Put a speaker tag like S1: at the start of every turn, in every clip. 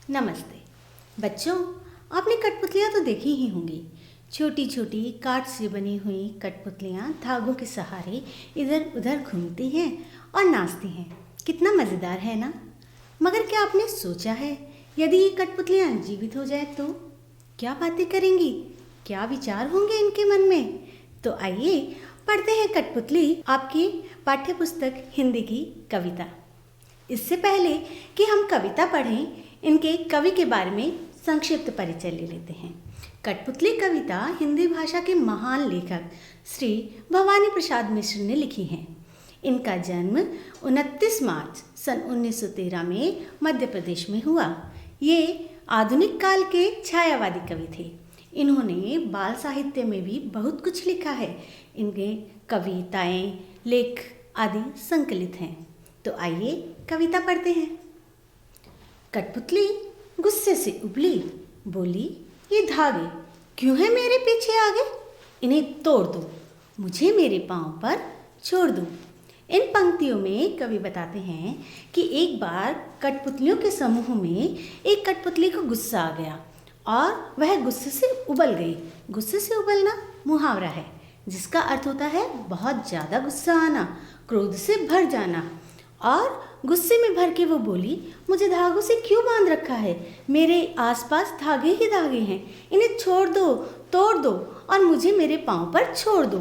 S1: नमस्ते बच्चों, आपने कठपुतलियाँ तो देखी ही होंगी। छोटी छोटी काठ से बनी हुई कठपुतलियाँ धागों के सहारे इधर उधर घूमती हैं और नाचती हैं। कितना मज़ेदार है ना। मगर क्या आपने सोचा है, यदि ये कठपुतलियाँ जीवित हो जाए तो क्या बातें करेंगी, क्या विचार होंगे इनके मन में? तो आइए पढ़ते हैं कठपुतली, आपकी पाठ्य पुस्तक हिंदी की कविता। इससे पहले कि हम कविता पढ़ें, इनके कवि के बारे में संक्षिप्त परिचय ले लेते हैं। कठपुतली कविता हिंदी भाषा के महान लेखक श्री भवानी प्रसाद मिश्र ने लिखी है। इनका जन्म 29 मार्च सन 1913 में मध्य प्रदेश में हुआ। ये आधुनिक काल के छायावादी कवि थे। इन्होंने बाल साहित्य में भी बहुत कुछ लिखा है। इनके कविताएं, लेख आदि संकलित हैं। तो आइए कविता पढ़ते हैं। कठपुतली गुस्से से उबली, बोली, ये धागे क्यों है मेरे पीछे आगे? इन्हें तोड़ दो, मुझे मेरे पाँव पर छोड़ दो। इन पंक्तियों में कवि बताते हैं कि एक बार कठपुतलियों के समूह में एक कठपुतली को गुस्सा आ गया और वह गुस्से से उबल गई। गुस्से से उबलना मुहावरा है, जिसका अर्थ होता है बहुत ज़्यादा गुस्सा आना, क्रोध से भर जाना। और गुस्से में भर के वो बोली, मुझे धागों से क्यों बांध रखा है? मेरे आसपास धागे ही धागे हैं, इन्हें छोड़ दो, तोड़ दो और मुझे मेरे पाँव पर छोड़ दो।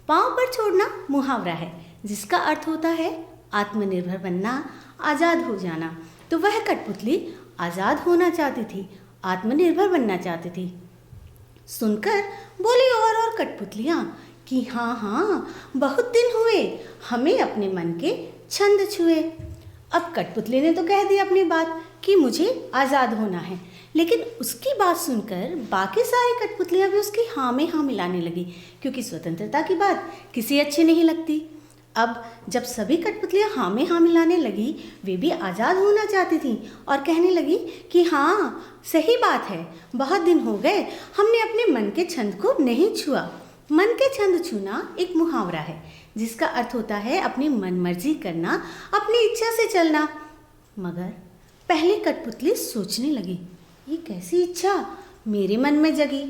S1: पाँव पर छोड़ना मुहावरा है, जिसका अर्थ होता है आत्मनिर्भर बनना, आज़ाद हो जाना। तो वह कठपुतली आज़ाद होना चाहती थी, आत्मनिर्भर बनना चाहती थी। सुनकर बोली और कठपुतलियाँ कि हाँ, बहुत दिन हुए हमें अपने मन के छंद छुए। अब कठपुतली ने तो कह दी अपनी बात कि मुझे आज़ाद होना है, लेकिन उसकी बात सुनकर बाकी सारी कठपुतलियाँ भी उसकी हाँ में हाँ मिलाने लगी, क्योंकि स्वतंत्रता की बात किसी अच्छी नहीं लगती। अब जब सभी कठपुतलियाँ हाँ में हाँ मिलाने लगी, वे भी आज़ाद होना चाहती थीं और कहने लगी कि हाँ, सही बात है, बहुत दिन हो गए हमने अपने मन के छंद को नहीं छुआ। मन के छंद छूना एक मुहावरा है, जिसका अर्थ होता है अपनी मनमर्जी करना, अपनी इच्छा से चलना। मगर पहले कठपुतली सोचने लगी, ये कैसी इच्छा मेरे मन में जगी।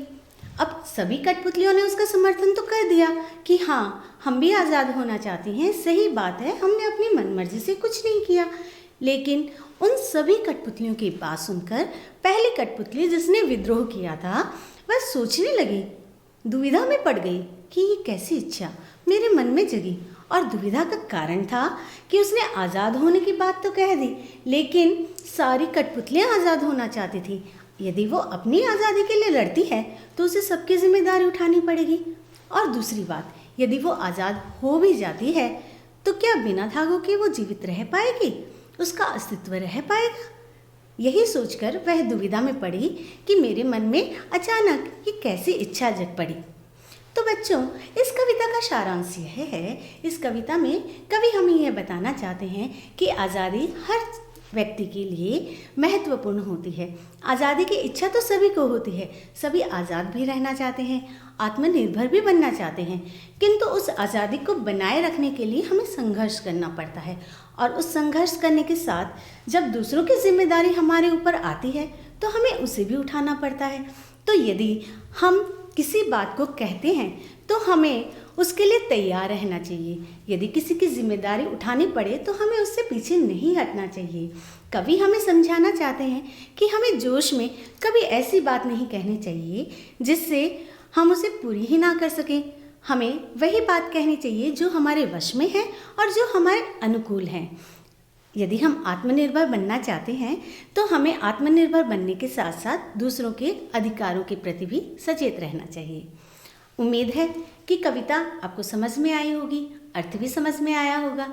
S1: अब सभी कठपुतलियों ने उसका समर्थन तो कर दिया कि हाँ, हम भी आज़ाद होना चाहती हैं, सही बात है, हमने अपनी मनमर्जी से कुछ नहीं किया। लेकिन उन सभी कठपुतलियों की बात सुनकर पहली कठपुतली, जिसने विद्रोह किया था, वह सोचने लगी, दुविधा में पड़ गई कि ये कैसी इच्छा मेरे मन में जगी। और दुविधा का कारण था कि उसने आज़ाद होने की बात तो कह दी, लेकिन सारी कठपुतलियाँ आज़ाद होना चाहती थी। यदि वो अपनी आज़ादी के लिए लड़ती है तो उसे सबकी जिम्मेदारी उठानी पड़ेगी। और दूसरी बात, यदि वो आज़ाद हो भी जाती है तो क्या बिना धागों के वो जीवित रह पाएगी? उसका अस्तित्व रह पाएगा? यही सोचकर वह दुविधा में पड़ी कि मेरे मन में अचानक ये कैसी इच्छा जग पड़ी। तो बच्चों, इस कविता का सारांश यह है, इस कविता में कवि हमें यह बताना चाहते हैं कि आज़ादी हर व्यक्ति के लिए महत्वपूर्ण होती है। आज़ादी की इच्छा तो सभी को होती है, सभी आज़ाद भी रहना चाहते हैं, आत्मनिर्भर भी बनना चाहते हैं, किंतु उस आज़ादी को बनाए रखने के लिए हमें संघर्ष करना पड़ता है। और उस संघर्ष करने के साथ जब दूसरों की जिम्मेदारी हमारे ऊपर आती है तो हमें उसे भी उठाना पड़ता है। तो यदि हम किसी बात को कहते हैं तो हमें उसके लिए तैयार रहना चाहिए। यदि किसी की जिम्मेदारी उठानी पड़े तो हमें उससे पीछे नहीं हटना चाहिए। कवि हमें समझाना चाहते हैं कि हमें जोश में कभी ऐसी बात नहीं कहनी चाहिए जिससे हम उसे पूरी ही ना कर सकें। हमें वही बात कहनी चाहिए जो हमारे वश में है और जो हमारे अनुकूल है। यदि हम आत्मनिर्भर बनना चाहते हैं तो हमें आत्मनिर्भर बनने के साथ साथ दूसरों के अधिकारों के प्रति भी सचेत रहना चाहिए। उम्मीद है कि कविता आपको समझ में आई होगी, अर्थ भी समझ में आया होगा।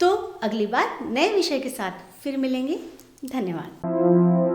S1: तो अगली बार नए विषय के साथ फिर मिलेंगे। धन्यवाद।